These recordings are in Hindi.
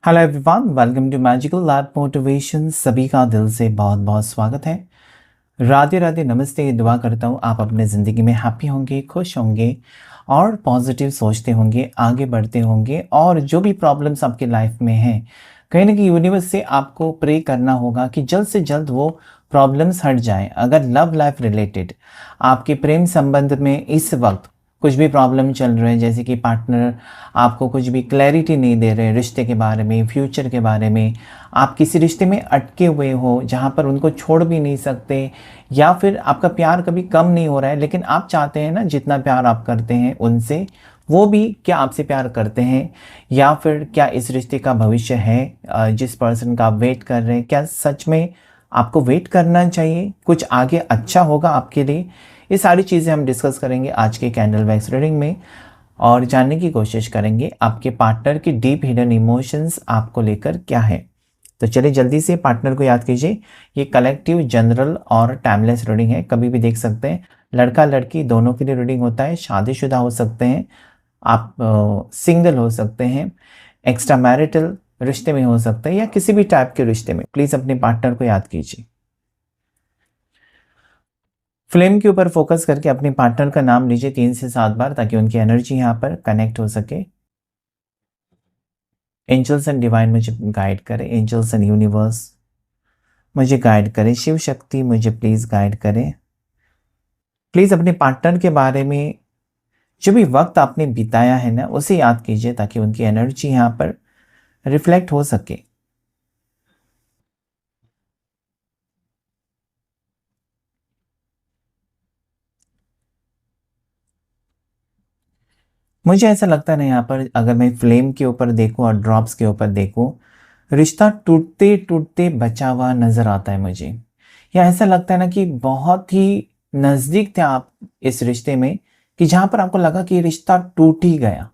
Hello everyone, welcome to magical life motivation. सभी का दिल से बहुत बहुत स्वागत है। राधे राधे, नमस्ते। दुआ करता हूँ आप अपने ज़िंदगी में हैप्पी होंगे, खुश होंगे और पॉजिटिव सोचते होंगे, आगे बढ़ते होंगे। और जो भी प्रॉब्लम्स आपकी लाइफ में हैं, कहीं ना कहीं यूनिवर्स से आपको प्रे करना होगा कि जल्द से जल्द वो प्रॉब्लम्स हट जाएं। अगर लव लाइफ रिलेटेड आपके प्रेम संबंध में इस वक्त कुछ भी प्रॉब्लम चल रहे हैं, जैसे कि पार्टनर आपको कुछ भी क्लैरिटी नहीं दे रहे रिश्ते के बारे में, फ्यूचर के बारे में, आप किसी रिश्ते में अटके हुए हो जहाँ पर उनको छोड़ भी नहीं सकते, या फिर आपका प्यार कभी कम नहीं हो रहा है, लेकिन आप चाहते हैं ना जितना प्यार आप करते हैं उनसे, वो भी क्या आपसे प्यार करते हैं, या फिर क्या इस रिश्ते का भविष्य है जिस पर्सन का आप वेट कर रहे हैं, क्या सच में आपको वेट करना चाहिए, कुछ आगे अच्छा होगा आपके लिए। ये सारी चीज़ें हम डिस्कस करेंगे आज के कैंडल वैक्स रीडिंग में, और जानने की कोशिश करेंगे आपके पार्टनर की डीप हिडन इमोशंस आपको लेकर क्या है। तो चलिए जल्दी से पार्टनर को याद कीजिए। ये कलेक्टिव, जनरल और टाइमलेस रीडिंग है, कभी भी देख सकते हैं। लड़का लड़की दोनों के लिए रीडिंग होता है। शादीशुदा हो सकते हैं आप, सिंगल हो सकते हैं, एक्स्ट्रा मैरिटल रिश्ते में हो सकते हैं, या किसी भी टाइप के रिश्ते में। प्लीज़ अपने पार्टनर को याद कीजिए। फ्लेम के ऊपर फोकस करके अपने पार्टनर का नाम लीजिए 3 से 7 बार, ताकि उनकी एनर्जी यहाँ पर कनेक्ट हो सके। एंजल्स एंड डिवाइन मुझे गाइड करें, एंजल्स एंड यूनिवर्स मुझे गाइड करें, शिव शक्ति मुझे प्लीज़ गाइड करें। प्लीज़ अपने पार्टनर के बारे में जो भी वक्त आपने बिताया है ना, उसे याद कीजिए, ताकि उनकी एनर्जी यहाँ पर रिफ्लेक्ट हो सके। मुझे ऐसा लगता है ना, यहाँ पर अगर मैं फ्लेम के ऊपर देखूँ और ड्रॉप्स के ऊपर देखूँ, रिश्ता टूटते टूटते बचा हुआ नज़र आता है मुझे। या ऐसा लगता है ना कि बहुत ही नज़दीक थे आप इस रिश्ते में, कि जहाँ पर आपको लगा कि ये रिश्ता टूट ही गया,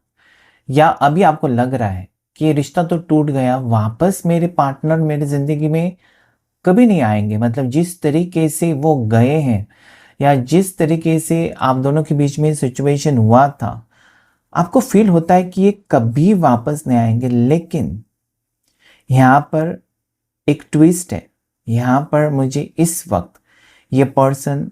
या अभी आपको लग रहा है कि ये रिश्ता तो टूट गया, वापस मेरे पार्टनर मेरी ज़िंदगी में कभी नहीं आएंगे। मतलब जिस तरीके से वो गए हैं, या जिस तरीके से आप दोनों के बीच में सिचुएशन हुआ था, आपको फील होता है कि ये कभी वापस नहीं आएंगे। लेकिन यहाँ पर एक ट्विस्ट है। यहाँ पर मुझे इस वक्त ये पर्सन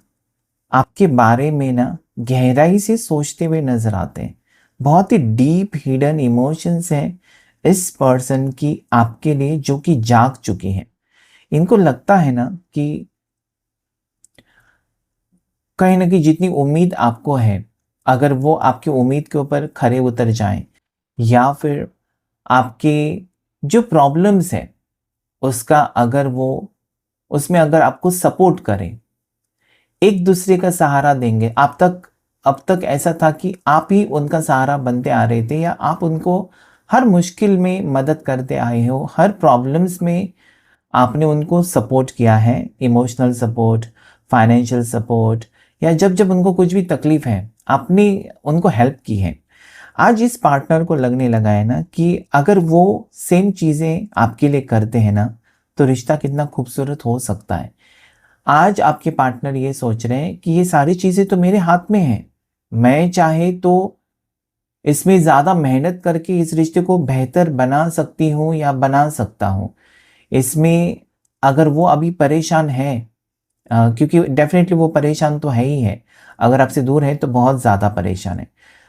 आपके बारे में ना गहराई से सोचते हुए नजर आते हैं। बहुत ही डीप हिडन इमोशंस हैं इस पर्सन की आपके लिए, जो कि जाग चुकी हैं। इनको लगता है ना कि कहीं ना कहीं जितनी उम्मीद आपको है, अगर वो आपकी उम्मीद के ऊपर खरे उतर जाएं, या फिर आपके जो प्रॉब्लम्स है उसका अगर वो उसमें अगर आपको सपोर्ट करें, एक दूसरे का सहारा देंगे। अब तक ऐसा था कि आप ही उनका सहारा बनते आ रहे थे, या आप उनको हर मुश्किल में मदद करते आए हो, हर प्रॉब्लम्स में आपने उनको सपोर्ट किया है, इमोशनल सपोर्ट, फाइनेंशियल सपोर्ट, या जब जब उनको कुछ भी तकलीफ है आपने उनको हेल्प की है। आज इस पार्टनर को लगने लगा है ना कि अगर वो सेम चीज़ें आपके लिए करते हैं ना, तो रिश्ता कितना खूबसूरत हो सकता है। आज आपके पार्टनर ये सोच रहे हैं कि ये सारी चीज़ें तो मेरे हाथ में हैं, मैं चाहे तो इसमें ज़्यादा मेहनत करके इस रिश्ते को बेहतर बना सकती हूँ या बना सकता हूँ। इसमें अगर वो अभी परेशान है, क्योंकि डेफिनेटली वो परेशान तो है ही है, अगर आपसे दूर है तो बहुत ज़्यादा परेशान है।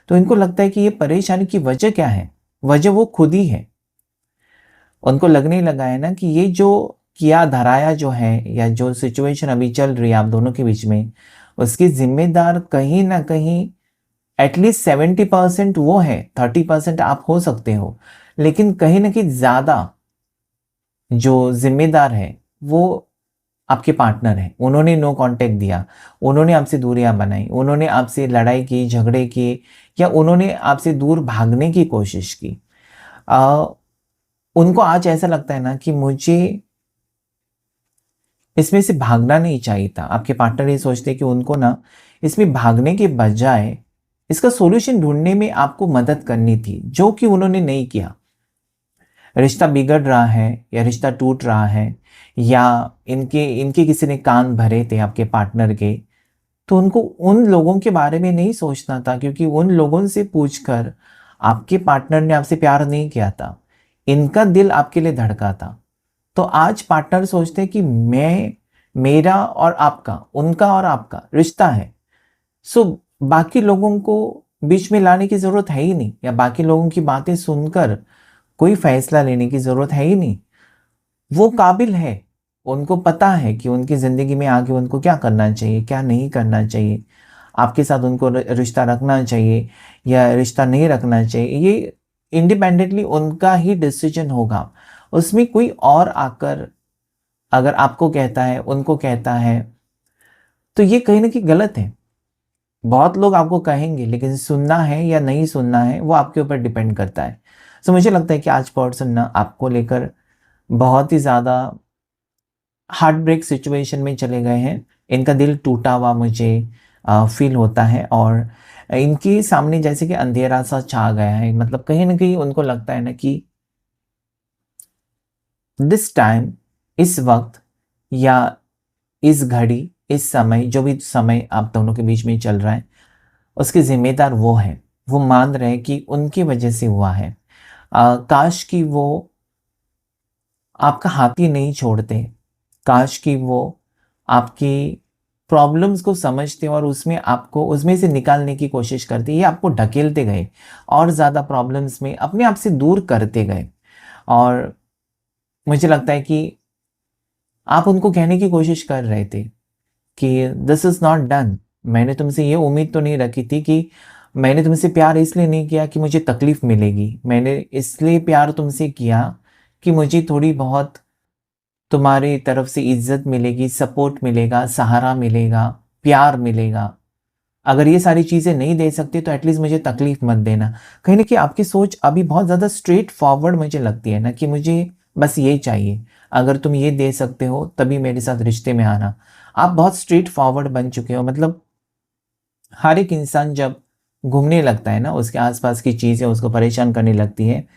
तो इनको लगता है कि ये परेशानी की वजह क्या है, वजह वो खुद ही है। उनको लगने लगा है ना कि ये जो किया धराया जो है, या जो सिचुएशन अभी चल रही है आप दोनों के बीच में, उसकी जिम्मेदार कहीं ना कहीं एटलीस्ट 70% वो है, 30% आप हो सकते हो, लेकिन कहीं ना कहीं ज़्यादा जो जिम्मेदार है वो आपके पार्टनर है। उन्होंने नो कांटेक्ट दिया, उन्होंने आपसे दूरियां बनाई, उन्होंने आपसे लड़ाई की, झगड़े किए, या उन्होंने आपसे दूर भागने की कोशिश की। आ, उनको आज ऐसा लगता है ना कि मुझे इसमें से भागना नहीं चाहिए था। आपके पार्टनर ये सोचते हैं कि उनको ना इसमें भागने के बजाय इसका सॉल्यूशन ढूंढने में आपको मदद करनी थी, जो कि उन्होंने नहीं किया। रिश्ता बिगड़ रहा है या रिश्ता टूट रहा है, या इनके इनके किसी ने कान भरे थे आपके पार्टनर के, तो उनको उन लोगों के बारे में नहीं सोचना था, क्योंकि उन लोगों से पूछकर आपके पार्टनर ने आपसे प्यार नहीं किया था। इनका दिल आपके लिए धड़का था। तो आज पार्टनर सोचते हैं कि मेरा और आपका, उनका और आपका रिश्ता है। सो बाकी लोगों को बीच में लाने की ज़रूरत है ही नहीं, या बाकी लोगों की बातें सुनकर कोई फैसला लेने की ज़रूरत है ही नहीं। वो काबिल है, उनको पता है कि उनकी ज़िंदगी में आगे उनको क्या करना चाहिए, क्या नहीं करना चाहिए। आपके साथ उनको रिश्ता रखना चाहिए या रिश्ता नहीं रखना चाहिए, ये इंडिपेंडेंटली उनका ही डिसीजन होगा। उसमें कोई और आकर अगर आपको कहता है, उनको कहता है, तो ये कहीं न कहीं गलत है। बहुत लोग आपको कहेंगे, लेकिन सुनना है या नहीं सुनना है वो आपके ऊपर डिपेंड करता है। सो मुझे लगता है कि आज पर्सन ना आपको लेकर बहुत ही ज़्यादा हार्ट ब्रेक सिचुएशन में चले गए हैं। इनका दिल टूटा हुआ मुझे फ़ील होता है, और इनके सामने जैसे कि अंधेरा सा छा गया है। मतलब कहीं न कहीं उनको लगता है ना कि दिस टाइम, इस वक़्त या इस घड़ी, इस समय, जो भी समय आप दोनों के बीच में चल रहा है, उसके ज़िम्मेदार वो हैं। वो मान रहे हैं कि उनकी वजह से हुआ है। काश कि वो आपका हाथ ही नहीं छोड़ते। काश कि वो आपकी प्रॉब्लम्स को समझते और उसमें आपको उसमें से निकालने की कोशिश करते। ये आपको ढकेलते गए और ज़्यादा प्रॉब्लम्स में अपने आप से दूर करते गए। और मुझे लगता है कि आप उनको कहने की कोशिश कर रहे थे कि दिस इज़ नॉट डन। मैंने तुमसे ये उम्मीद तो नहीं रखी थी कि मैंने तुमसे प्यार इसलिए नहीं किया कि मुझे तकलीफ़ मिलेगी। मैंने इसलिए प्यार तुमसे किया कि मुझे थोड़ी बहुत तुम्हारी तरफ से इज़्ज़त मिलेगी, सपोर्ट मिलेगा, सहारा मिलेगा, प्यार मिलेगा। अगर ये सारी चीज़ें नहीं दे सकते तो एटलीस्ट मुझे तकलीफ़ मत देना। कहीं न कहीं आपकी सोच अभी बहुत ज़्यादा स्ट्रेट फॉरवर्ड मुझे लगती है ना, कि मुझे बस ये चाहिए। अगर तुम ये दे सकते हो तभी मेरे साथ रिश्ते में आना। आप बहुत स्ट्रेट फॉरवर्ड बन चुके हो। मतलब हर एक इंसान जब घूमने लगता है ना, उसके आस-पास की चीज़ें उसको परेशान करने लगती हैं,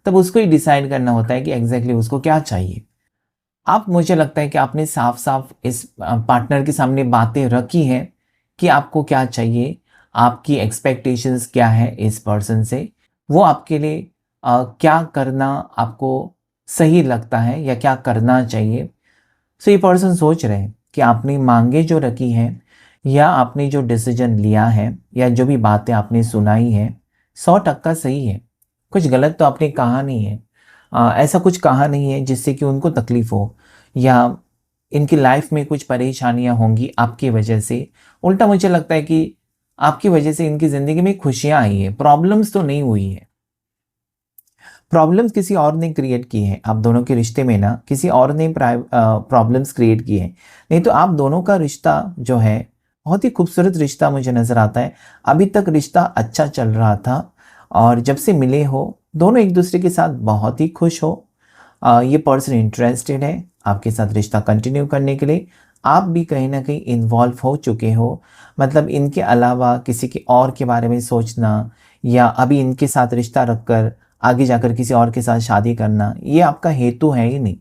तब उसको ही डिसाइड करना होता है कि एग्ज़ैक्टली उसको क्या चाहिए। आप, मुझे लगता है कि आपने साफ-साफ इस पार्टनर के सामने बातें रखी हैं कि आपको क्या चाहिए, आपकी एक्सपेक्टेशंस क्या है इस पर्सन से, वो आपके लिए क्या करना आपको सही लगता है या क्या करना चाहिए। सो ये पर्सन सोच रहे हैं कि आपने माँगें जो रखी हैं या आपने जो डिसीज़न लिया है या जो भी बातें आपने सुनाई हैं, 100% सही है। कुछ गलत तो आपने कहा नहीं है। ऐसा कुछ कहा नहीं है जिससे कि उनको तकलीफ़ हो या इनकी लाइफ़ में कुछ परेशानियाँ होंगी आपकी वजह से। उल्टा मुझे लगता है कि आपकी वजह से इनकी ज़िंदगी में खुशियाँ आई हैं, प्रॉब्लम्स तो नहीं हुई है। प्रॉब्लम्स किसी और ने क्रिएट की है। आप दोनों के रिश्ते में ना किसी और ने प्रॉब्लम्स क्रिएट की है। नहीं तो आप दोनों का रिश्ता जो है बहुत ही खूबसूरत रिश्ता मुझे नज़र आता है। अभी तक रिश्ता अच्छा चल रहा था और जब से मिले हो दोनों एक दूसरे के साथ बहुत ही खुश हो। ये पर्सन इंटरेस्टेड है आपके साथ रिश्ता कंटिन्यू करने के लिए। आप भी कहीं न कहीं इन्वॉल्व हो चुके हो। मतलब इनके अलावा किसी के और के बारे में सोचना या अभी इनके साथ रिश्ता रखकर आगे जाकर किसी और के साथ शादी करना, ये आपका हेतु है ही नहीं।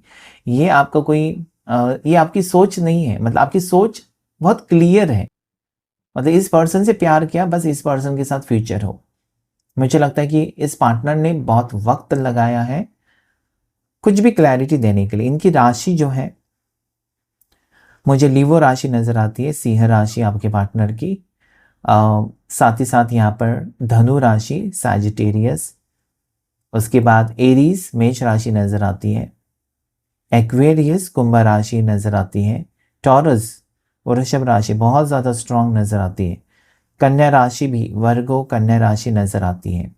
ये आपका कोई ये आपकी सोच नहीं है। मतलब आपकी सोच बहुत क्लियर है। मतलब इस पर्सन से प्यार किया, बस इस पर्सन के साथ फ्यूचर हो। मुझे लगता है कि इस पार्टनर ने बहुत वक़्त लगाया है कुछ भी क्लैरिटी देने के लिए। इनकी राशि जो है, मुझे लीवो राशि नज़र आती है, सिंह राशि आपके पार्टनर की। साथ ही साथ यहाँ पर धनु राशि सैजिटेरियस, उसके बाद एरीज मेष राशि नज़र आती है, एक्वेरियस कुंभ राशि नज़र आती है, टॉरस वृषभ राशि बहुत ज़्यादा स्ट्रॉन्ग नज़र आती है, कन्या राशि भी वर्गो कन्या राशि नज़र आती है।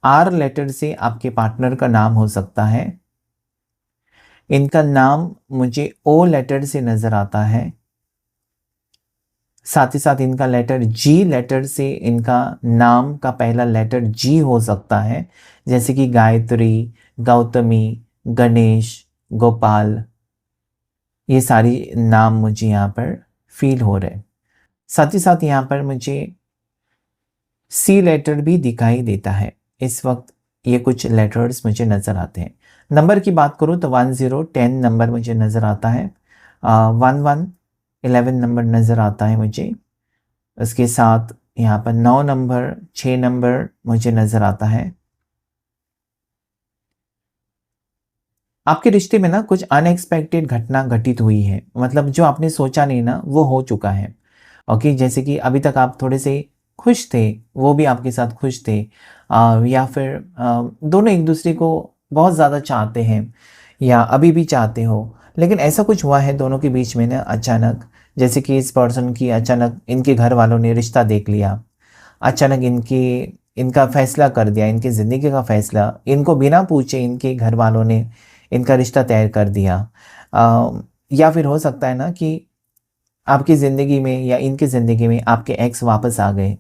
आर लेटर से आपके पार्टनर का नाम हो सकता है। इनका नाम मुझे ओ लेटर से नज़र आता है। साथ ही साथ इनका लेटर जी लेटर से, इनका नाम का पहला लेटर जी हो सकता है, जैसे कि गायत्री, गौतमी, गणेश, गोपाल, ये सारी नाम मुझे यहाँ पर फील हो रहे हैं। साथ ही साथ यहाँ पर मुझे सी लेटर भी दिखाई देता है। इस वक्त ये कुछ लेटर्स मुझे नज़र आते हैं। नंबर की बात करूँ तो 1010 नंबर मुझे नज़र आता है, 1111 नंबर नज़र आता है मुझे। उसके साथ यहाँ पर 9 नंबर, 6 नंबर मुझे नज़र आता है। आपके रिश्ते में ना कुछ अनएक्सपेक्टेड घटना घटित हुई है, मतलब जो आपने सोचा नहीं ना वो हो चुका है। ओके, जैसे कि अभी तक आप थोड़े से खुश थे, वो भी आपके साथ खुश थे, या फिर दोनों एक दूसरे को बहुत ज़्यादा चाहते हैं या अभी भी चाहते हो, लेकिन ऐसा कुछ हुआ है दोनों के बीच में ना अचानक, जैसे कि इस पर्सन की अचानक इनके घर वालों ने रिश्ता देख लिया, अचानक इनका फैसला कर दिया, इनकी ज़िंदगी का फैसला इनको बिना पूछे इनके घर वालों ने इनका रिश्ता तय कर दिया। या फिर हो सकता है ना कि आपकी ज़िंदगी में या इनकी ज़िंदगी में आपके एक्स वापस आ गए।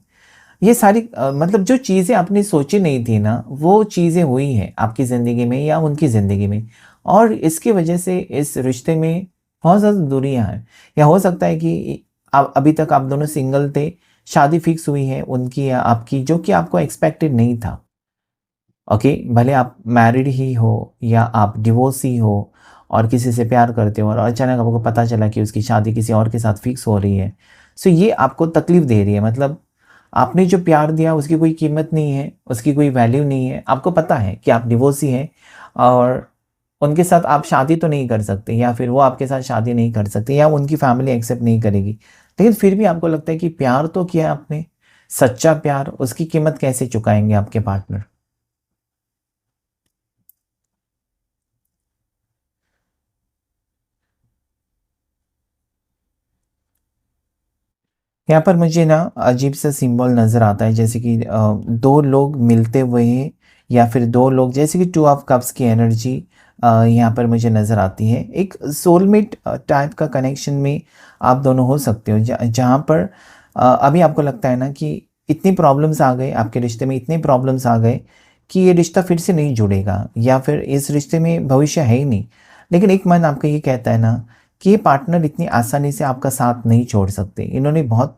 ये सारी मतलब जो चीज़ें आपने सोची नहीं थी ना, वो चीज़ें हुई हैं आपकी ज़िंदगी में या उनकी ज़िंदगी में, और इसकी वजह से इस रिश्ते में बहुत ज़्यादा दूरियाँ हैं। या हो सकता है कि अभी तक आप दोनों सिंगल थे, शादी फिक्स हुई है उनकी या आपकी, जो कि आपको एक्सपेक्टेड नहीं था। ओके, भले आप मैरिड ही हो या आप डिवोर्सी हो और किसी से प्यार करते हो और अचानक आपको पता चला कि उसकी शादी किसी और के साथ फिक्स हो रही है। सो ये आपको तकलीफ़ दे रही है, मतलब आपने जो प्यार दिया उसकी कोई कीमत नहीं है, उसकी कोई वैल्यू नहीं है। आपको पता है कि आप डिवोर्सी हैं और उनके साथ आप शादी तो नहीं कर सकते, या फिर वो आपके साथ शादी नहीं कर सकते, या उनकी फैमिली एक्सेप्ट नहीं करेगी। लेकिन फिर भी आपको लगता है कि प्यार तो किया आपने, सच्चा प्यार, उसकी कीमत कैसे चुकाएँगे आपके पार्टनर? यहाँ पर मुझे ना अजीब सा सिंबल नज़र आता है, जैसे कि दो लोग मिलते हुए हैं, या फिर दो लोग, जैसे कि टू ऑफ कप्स की एनर्जी यहाँ पर मुझे नज़र आती है। एक सोलमेट टाइप का कनेक्शन में आप दोनों हो सकते हो, जहाँ पर अभी आपको लगता है ना कि इतनी प्रॉब्लम्स आ गए आपके रिश्ते में, इतने प्रॉब्लम्स आ गए कि ये रिश्ता फिर से नहीं जुड़ेगा, या फिर इस रिश्ते में भविष्य है ही नहीं। लेकिन एक मन आपका ये कहता है ना कि ये पार्टनर इतनी आसानी से आपका साथ नहीं छोड़ सकते। इन्होंने बहुत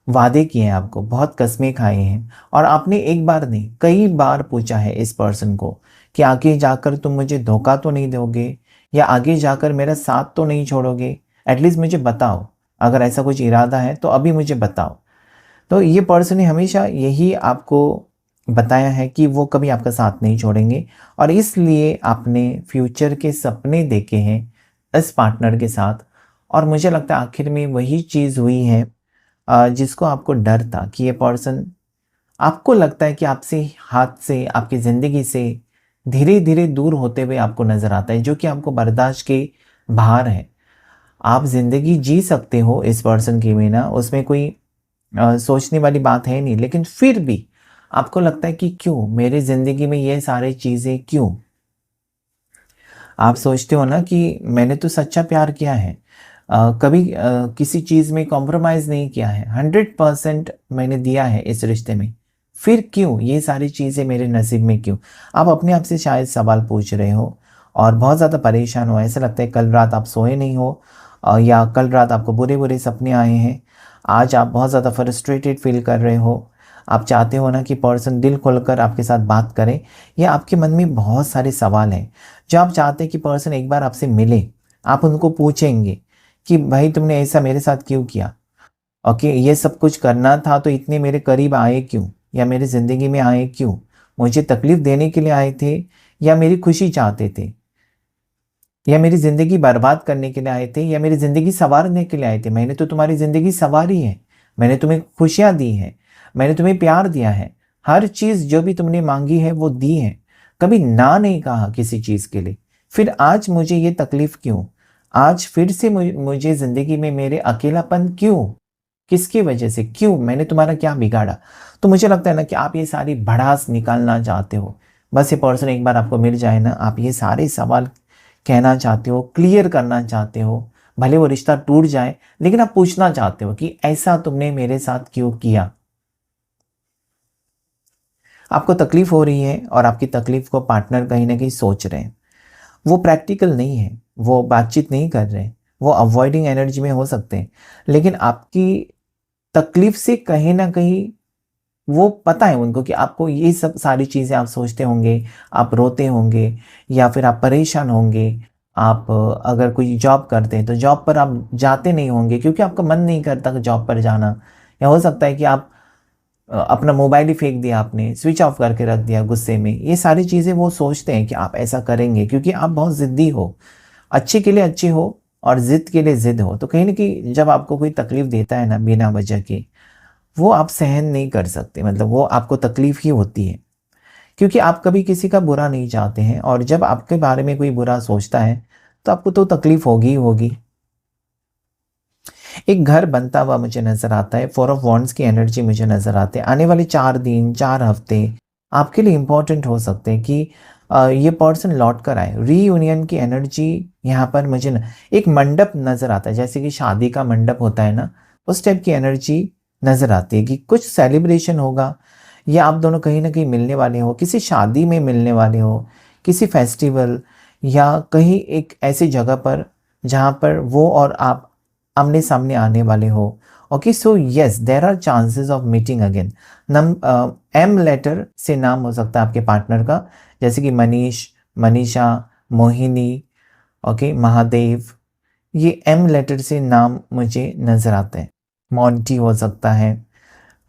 वादे किए हैं आपको, बहुत कस्में खाई हैं, और आपने एक बार नहीं कई बार पूछा है इस पर्सन को कि आगे जाकर तुम मुझे धोखा तो नहीं दोगे, या आगे जाकर मेरा साथ तो नहीं छोड़ोगे? एटलीस्ट मुझे बताओ, अगर ऐसा कुछ इरादा है तो अभी मुझे बताओ। तो ये पर्सन ने हमेशा यही आपको बताया है कि वो कभी आपका साथ नहीं छोड़ेंगे, और इसलिए आपने फ्यूचर के सपने देखे हैं इस पार्टनर के साथ। और मुझे लगता है आखिर में वही चीज़ हुई है जिसको आपको डर था कि ये पर्सन, आपको लगता है कि आपसे हाथ से, आपकी ज़िंदगी से धीरे-धीरे दूर होते हुए आपको नज़र आता है, जो कि आपको बर्दाश्त के बाहर है। आप ज़िंदगी जी सकते हो इस पर्सन की बिना, उसमें कोई सोचने वाली बात है नहीं, लेकिन फिर भी आपको लगता है कि क्यों मेरी ज़िंदगी में ये सारी चीज़ें क्यों? आप सोचते हो ना कि मैंने तो सच्चा प्यार किया है, कभी किसी चीज़ में कॉम्प्रोमाइज़ नहीं किया है, 100% मैंने दिया है इस रिश्ते में, फिर क्यों ये सारी चीज़ें मेरे नसीब में क्यों? आप अपने आप से शायद सवाल पूछ रहे हो और बहुत ज़्यादा परेशान हो, ऐसा लगता है कल रात आप सोए नहीं हो, या कल रात आपको बुरे-बुरे सपने आए हैं। आज आप बहुत ज़्यादा फ्रस्ट्रेटेड फ़ील कर रहे हो। आप चाहते हो ना कि पर्सन दिल खोलकर आपके साथ बात करे, या आपके मन में बहुत सारे सवाल हैं, जो आप चाहते हैं कि पर्सन एक बार आपसे मिले। आप उनको पूछेंगे कि भाई तुमने ऐसा मेरे साथ क्यों किया? ओके, ये सब कुछ करना था तो इतने मेरे करीब आए क्यों? या मेरी ज़िंदगी में आए क्यों? मुझे तकलीफ़ देने के लिए आए थे, या मेरी खुशी चाहते थे? या मेरी ज़िंदगी बर्बाद करने के लिए आए थे, या मेरी ज़िंदगी सँवारने के लिए आए थे? मैंने तो तुम्हारी ज़िंदगी सँवारी है। मैंने तुम्हें खुशियाँ दी हैं। मैंने तुम्हें प्यार दिया है। हर चीज़ जो भी तुमने माँगी है वो दी है। कभी ना नहीं कहा किसी चीज़ के लिए। फिर आज मुझे ये तकलीफ़ क्यों? आज फिर से मुझे ज़िंदगी में मेरे अकेलापन क्यों? किसकी वजह से? क्यों? मैंने तुम्हारा क्या बिगाड़ा? तो मुझे लगता है ना कि आप ये सारी भड़ास निकालना चाहते हो। बस ये पर्सन एक बार आपको मिल जाए ना, आप ये सारे सवाल कहना चाहते हो, क्लियर करना चाहते हो। भले वो रिश्ता टूट जाए, लेकिन आप पूछना चाहते हो कि ऐसा तुमने मेरे साथ क्यों किया? आपको तकलीफ़ हो रही है और आपकी तकलीफ़ को पार्टनर कहीं न कहीं सोच रहे हैं। वो प्रैक्टिकल नहीं है, वो बातचीत नहीं कर रहे हैं, वो अवॉइडिंग एनर्जी में हो सकते हैं। लेकिन आपकी तकलीफ़ से कहीं न कहीं वो पता है उनको कि आपको ये सब सारी चीज़ें आप सोचते होंगे, आप रोते होंगे, या फिर आप परेशान होंगे। आप अगर कोई जॉब करते हैं तो जॉब पर आप जाते नहीं होंगे क्योंकि आपका मन नहीं करता कि जॉब पर जाना। या हो सकता है कि आप अपना मोबाइल ही फेंक दिया आपने, स्विच ऑफ करके रख दिया गुस्से में, ये सारी चीज़ें वो सोचते हैं कि आप ऐसा करेंगे क्योंकि आप बहुत ज़िद्दी हो, अच्छे के लिए अच्छे हो और ज़िद के लिए ज़िद हो। तो कहीं न कहीं जब आपको कोई तकलीफ़ देता है ना बिना वजह के, वो आप सहन नहीं कर सकते, मतलब वो आपको तकलीफ़ ही होती है। क्योंकि आप कभी किसी का बुरा नहीं चाहते हैं और जब आपके बारे में कोई बुरा सोचता है, तो आपको तो तकलीफ़ होगी ही होगी। एक घर बनता हुआ मुझे नज़र आता है, 4 ऑफ वॉन्ड्स की एनर्जी मुझे नज़र आते हैं। आने वाले 4 दिन, 4 हफ़्ते आपके लिए इम्पोर्टेंट हो सकते हैं कि ये पर्सन लौट कर आए। रीयूनियन की एनर्जी यहाँ पर मुझे न एक मंडप नज़र आता है, जैसे कि शादी का मंडप होता है ना, उस टाइप की एनर्जी नज़र आती है कि कुछ सेलिब्रेशन होगा या आप दोनों कहीं न कहीं मिलने वाले हो, किसी शादी में मिलने वाले हो, किसी फेस्टिवल या कहीं एक ऐसी जगह पर जहाँ पर वो और आप आमने-सामने आने वाले हो। Okay, so yes there are chances of meeting again. M letter से नाम हो सकता है आपके पार्टनर का, जैसे कि मनीष, मनीषा, मोहिनी, ओके, महादेव, ये एम लेटर से नाम मुझे नज़र आते हैं। मोंटी हो सकता है,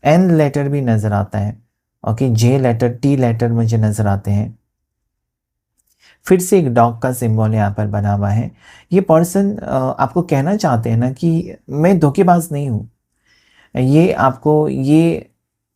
एन लेटर भी नज़र आता है, ओके, जे लेटर, टी लेटर मुझे नज़र आते हैं। फिर से एक डॉग का सिंबल यहाँ पर बना हुआ है। ये पर्सन आपको कहना चाहते हैं ना कि मैं धोखेबाज नहीं हूँ। ये आपको ये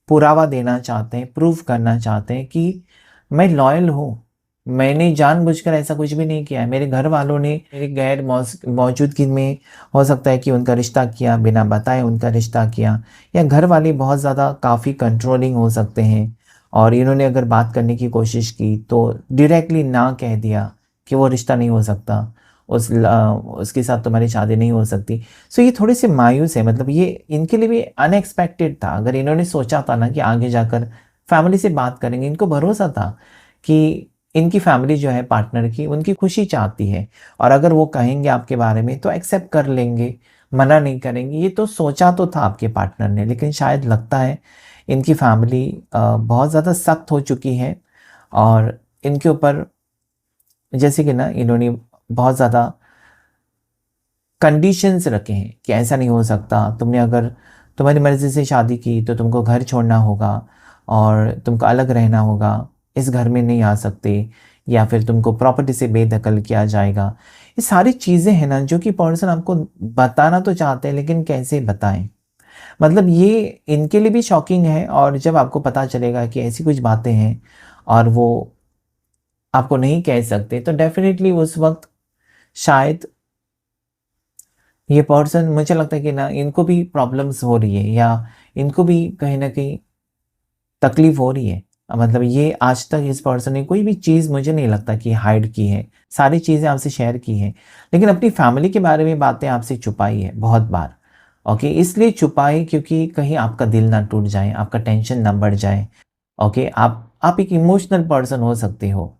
पुरावा देना चाहते हैं, प्रूव करना चाहते हैं कि मैं लॉयल हूँ। मैंने जानबूझकर ऐसा कुछ भी नहीं किया है। मेरे घर वालों ने मेरी गैर मौजूदगी में हो सकता है कि उनका रिश्ता किया, बिना बताए उनका रिश्ता किया, या घर वाले बहुत ज़्यादा काफ़ी कंट्रोलिंग हो सकते हैं और इन्होंने अगर बात करने की कोशिश की तो डायरेक्टली ना कह दिया कि वो रिश्ता नहीं हो सकता, उसके साथ तुम्हारी शादी नहीं हो सकती। सो ये थोड़े से मायूस है, मतलब ये इनके लिए भी अनएक्सपेक्टेड था। अगर इन्होंने सोचा था ना कि आगे जाकर फैमिली से बात करेंगे, इनको भरोसा था कि इनकी फैमिली जो है पार्टनर की, उनकी खुशी चाहती है और अगर वो कहेंगे आपके बारे में तो एक्सेप्ट कर लेंगे, मना नहीं करेंगे। ये तो सोचा तो था आपके पार्टनर ने, लेकिन शायद लगता है इनकी फैमिली बहुत ज़्यादा सख्त हो चुकी है और इनके ऊपर जैसे कि ना इन्होंने बहुत ज़्यादा कंडीशंस रखे हैं कि ऐसा नहीं हो सकता, तुमने अगर तुम्हारी मर्ज़ी से शादी की तो तुमको घर छोड़ना होगा और तुमको अलग रहना होगा, इस घर में नहीं आ सकते, या फिर तुमको प्रॉपर्टी से बेदखल किया जाएगा। ये सारी चीज़ें हैं ना जो कि पर्सन आपको बताना तो चाहते हैं, लेकिन कैसे बताएँ? मतलब ये इनके लिए भी शॉकिंग है और जब आपको पता चलेगा कि ऐसी कुछ बातें हैं और वो आपको नहीं कह सकते, तो डेफ़िनेटली उस वक़्त शायद ये पर्सन, मुझे लगता है कि ना इनको भी प्रॉब्लम्स हो रही है या इनको भी कहीं न कहीं तकलीफ़ हो रही है। मतलब ये आज तक इस पर्सन ने कोई भी चीज़ मुझे नहीं लगता कि हाइड की है। सारी चीज़ें आपसे शेयर की हैं। लेकिन अपनी फैमिली के बारे में बातें आपसे छुपाई है बहुत बार। ओके, इसलिए छुपाई क्योंकि कहीं आपका दिल ना टूट जाए, आपका टेंशन ना बढ़ जाए। ओके, आप एक इमोशनल पर्सन हो सकते हो।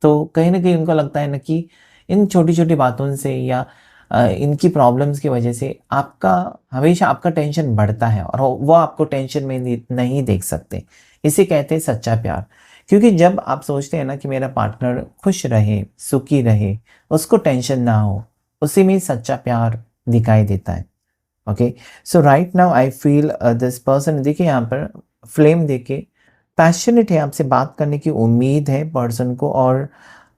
तो कहीं न कहीं उनको लगता है ना कि इन छोटी-छोटी बातों से या इनकी प्रॉब्लम्स की वजह से आपका हमेशा आपका टेंशन बढ़ता है और वो आपको टेंशन में नहीं देख सकते। इसे कहते हैं सच्चा प्यार। क्योंकि जब आप सोचते हैं ना कि मेरा पार्टनर खुश रहे, सुखी रहे, उसको टेंशन ना हो, उसी में सच्चा प्यार दिखाई देता है। Okay, so right now I feel this person, देखिए यहाँ पर फ्लेम देके पैशनेट है, आपसे बात करने की उम्मीद है पर्सन को और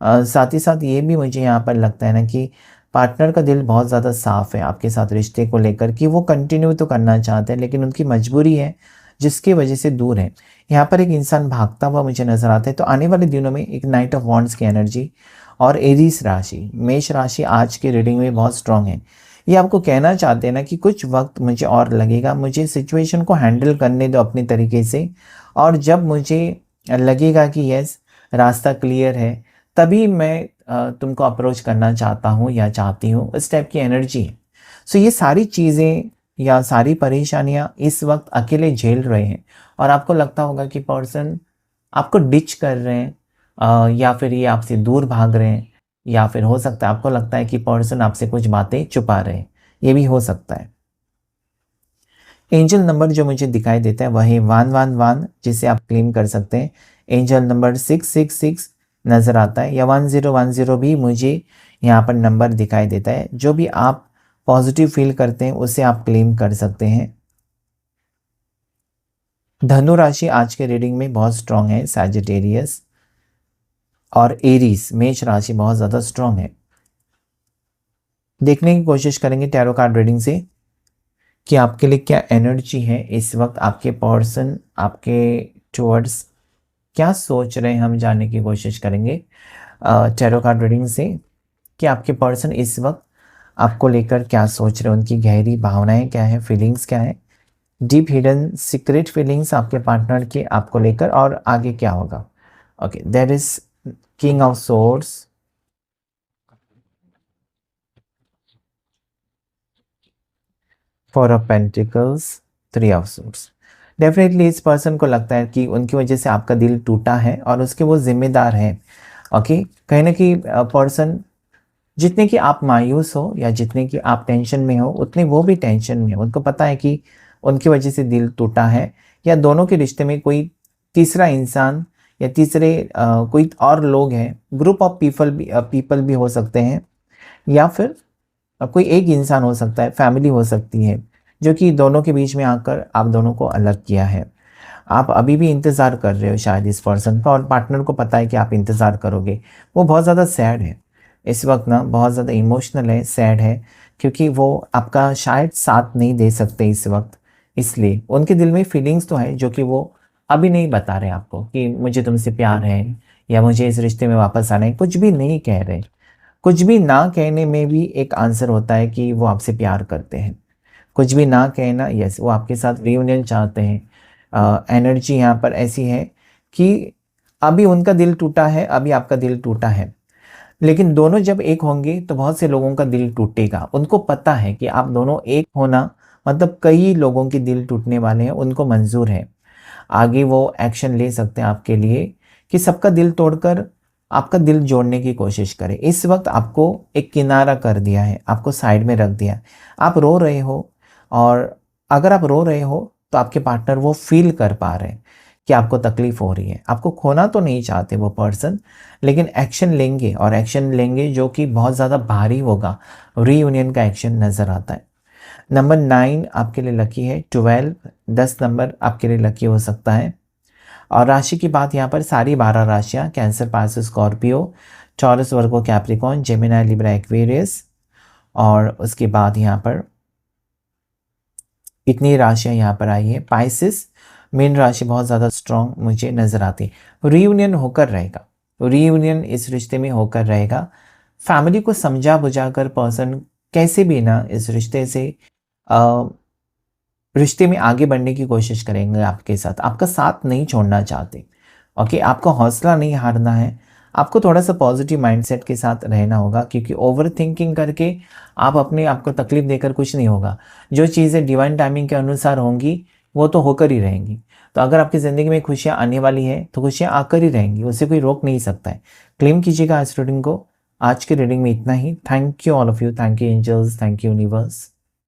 साथ ही साथ ये भी मुझे यहाँ पर लगता है ना कि पार्टनर का दिल बहुत ज़्यादा साफ़ है आपके साथ रिश्ते को लेकर कि वो कंटिन्यू तो करना चाहते हैं, लेकिन उनकी मजबूरी है जिसकी वजह से दूर है। यहाँ पर एक इंसान भागता हुआ मुझे नज़र आता है, तो आने वाले दिनों में एक नाइट ऑफ वॉन्ड्स की एनर्जी और एरीज राशि, मेष राशि आज की रीडिंग में बहुत स्ट्रांग है। ये आपको कहना चाहते हैं ना कि कुछ वक्त मुझे और लगेगा, मुझे सिचुएशन को हैंडल करने दो अपने तरीके से, और जब मुझे लगेगा कि यस रास्ता क्लियर है, तभी मैं तुमको अप्रोच करना चाहता हूँ या चाहती हूँ, इस टाइप की एनर्जी है। सो ये सारी चीज़ें या सारी परेशानियाँ इस वक्त अकेले झेल रहे हैं और आपको लगता होगा कि पर्सन आपको डिच कर रहे हैं, या फिर ये आपसे दूर भाग रहे हैं, या फिर हो सकता है आपको लगता है कि पर्सन आपसे कुछ बातें छुपा रहे हैं, ये भी हो सकता है। एंजल नंबर जो मुझे दिखाई देता है वह है 111, जिसे आप क्लेम कर सकते हैं। एंजल नंबर 666 नज़र आता है, या 1010 भी मुझे यहाँ पर नंबर दिखाई देता है। जो भी आप पॉजिटिव फील करते हैं उसे आप क्लेम कर सकते हैं। धनु राशि आज के रीडिंग में बहुत स्ट्रांग है। सैजिटेरियस और एरीज मेष राशि बहुत ज़्यादा स्ट्रांग है। देखने की कोशिश करेंगे टैरो कार्ड रीडिंग से कि आपके लिए क्या एनर्जी है इस वक्त, आपके पर्सन आपके टुवर्ड्स क्या सोच रहे हैं, हम जानने की कोशिश करेंगे टैरो कार्ड रीडिंग से कि आपके पर्सन इस वक्त आपको लेकर क्या सोच रहे हैं, उनकी गहरी भावनाएं क्या है, फीलिंग्स क्या है, डीप हिडन सीक्रेट फीलिंग्स आपके पार्टनर की आपको लेकर, और आगे क्या होगा। Okay, there is king of swords, four of pentacles, three of swords. Definitely इस पर्सन को लगता है कि उनकी वजह से आपका दिल टूटा है और उसके वो जिम्मेदार हैं। ओके, कहीं ना कहीं पर्सन जितने कि आप मायूस हो या जितने कि आप टेंशन में हो उतने वो भी टेंशन में हो। उनको पता है कि उनकी वजह से दिल टूटा है, या दोनों के रिश्ते में कोई तीसरा इंसान या तीसरे कोई और लोग हैं, ग्रुप ऑफ पीपल भी हो सकते हैं, या फिर कोई एक इंसान हो सकता है, फैमिली हो सकती है, जो कि दोनों के बीच में आकर आप दोनों को अलग किया है। आप अभी भी इंतज़ार कर रहे हो शायद इस पर्सन का, और पार्टनर को पता है कि आप इंतज़ार करोगे। वो बहुत ज़्यादा सैड है इस वक्त ना, बहुत ज़्यादा इमोशनल है, सैड है, क्योंकि वो आपका शायद साथ नहीं दे सकते इस वक्त। इसलिए उनके दिल में फीलिंग्स तो है जो कि वो अभी नहीं बता रहे आपको कि मुझे तुमसे प्यार है या मुझे इस रिश्ते में वापस आना है, कुछ भी नहीं कह रहे। कुछ भी ना कहने में भी एक आंसर होता है कि वो आपसे प्यार करते हैं। कुछ भी ना कहना, यस, वो आपके साथ रियूनियन चाहते हैं। एनर्जी यहाँ पर ऐसी है कि अभी उनका दिल टूटा है, अभी आपका दिल टूटा है, लेकिन दोनों जब एक होंगे तो बहुत से लोगों का दिल टूटेगा। उनको पता है कि आप दोनों एक होना मतलब कई लोगों के दिल टूटने वाले हैं, उनको मंजूर है। आगे वो एक्शन ले सकते हैं आपके लिए कि सबका दिल तोड़कर आपका दिल जोड़ने की कोशिश करें। इस वक्त आपको एक किनारा कर दिया है, आपको साइड में रख दिया। आप रो रहे हो, और अगर आप रो रहे हो तो आपके पार्टनर वो फील कर पा रहे हैं कि आपको तकलीफ हो रही है। आपको खोना तो नहीं चाहते वो पर्सन, लेकिन एक्शन लेंगे, और एक्शन लेंगे जो कि बहुत ज़्यादा भारी होगा। रीयूनियन का एक्शन नज़र आता है। नंबर 9 आपके लिए लकी है, 12 10 नंबर आपके लिए लकी हो सकता है। और राशि की बात यहाँ पर सारी 12 राशियाँ, कैंसर, पाइसेस, स्कॉर्पियो, टॉरस, वर्गो, कैप्रिकॉन, जेमिनी, लिब्रा, एक्वेरियस, और उसके बाद यहाँ पर इतनी राशियाँ यहाँ पर आई है। पाइसेस मेन राशि बहुत ज़्यादा स्ट्रॉन्ग मुझे नज़र आती है। रीयूनियन होकर रहेगा, रीयूनियन इस रिश्ते में होकर रहेगा। फैमिली को समझा बुझा कर पर्सन कैसे भी ना इस रिश्ते से रिश्ते में आगे बढ़ने की कोशिश करेंगे आपके साथ, आपका साथ नहीं छोड़ना चाहते। ओके, आपको हौसला नहीं हारना है, आपको थोड़ा सा पॉजिटिव माइंडसेट के साथ रहना होगा, क्योंकि ओवर थिंकिंग करके आप अपने आपको तकलीफ देकर कुछ नहीं होगा। जो चीज़ें डिवाइन टाइमिंग के अनुसार होंगी वो तो होकर ही रहेंगी। तो अगर आपकी ज़िंदगी में खुशियाँ आने वाली है तो खुशियाँ आकर ही रहेंगी, उसे कोई रोक नहीं सकता है। क्लेम कीजिएगा इस रीडिंग को। आज के रीडिंग में इतना ही। Thank you all of you, thank you angels, thank you universe.